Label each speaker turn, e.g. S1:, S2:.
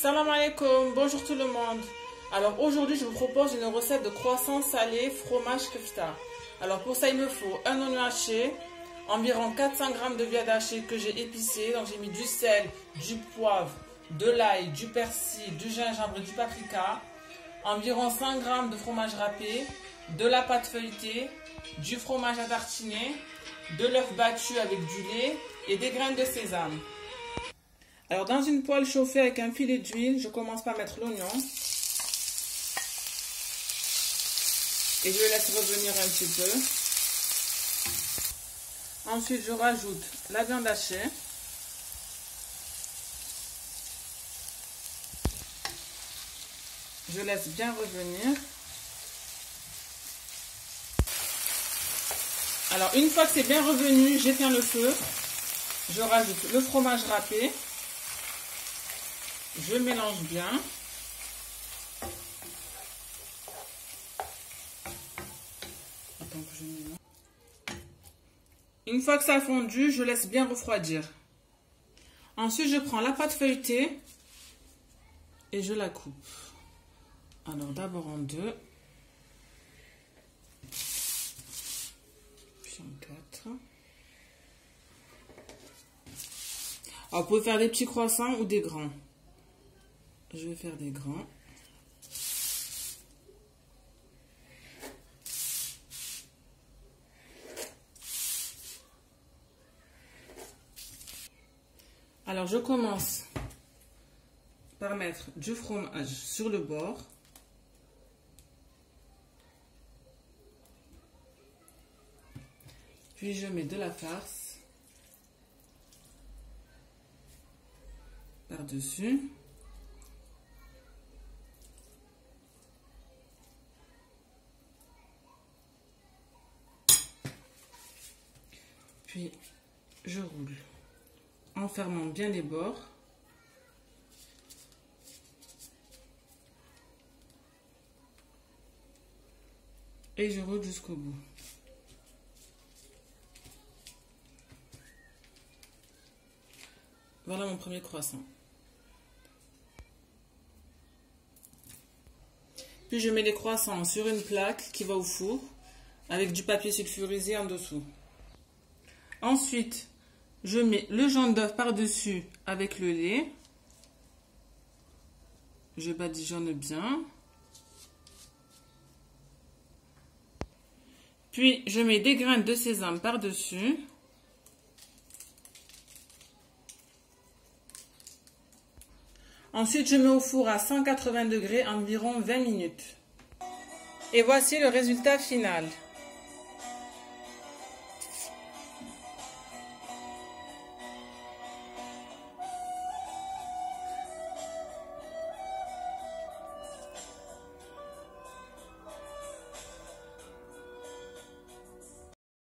S1: Salam alaikum, bonjour tout le monde. Alors aujourd'hui je vous propose une recette de croissant salé fromage kefta. Alors pour ça il me faut un oignon haché, environ 400 g de viande hachée que j'ai épicée. Donc j'ai mis du sel, du poivre, de l'ail, du persil, du gingembre, du paprika, environ 100 g de fromage râpé, de la pâte feuilletée, du fromage à tartiner, de l'œuf battu avec du lait et des graines de sésame. Alors dans une poêle chauffée avec un filet d'huile, je commence par mettre l'oignon et je le laisse revenir un petit peu. Ensuite je rajoute la viande hachée. Je laisse bien revenir. Alors une fois que c'est bien revenu, j'éteins le feu. Je rajoute le fromage râpé. Je mélange bien. Une fois que ça a fondu, je laisse bien refroidir. Ensuite, je prends la pâte feuilletée et je la coupe. Alors d'abord en deux, puis en quatre. Alors, vous pouvez faire des petits croissants ou des grands. Je vais faire des grands. Alors, je commence par mettre du fromage sur le bord. Puis, je mets de la farce par-dessus. Puis, je roule en fermant bien les bords. Et je roule jusqu'au bout. Voilà mon premier croissant. Puis je mets les croissants sur une plaque qui va au four avec du papier sulfurisé en dessous. Ensuite, je mets le jaune d'œuf par-dessus avec le lait. Je badigeonne bien. Puis, je mets des graines de sésame par-dessus. Ensuite, je mets au four à 180 degrés environ 20 minutes. Et voici le résultat final.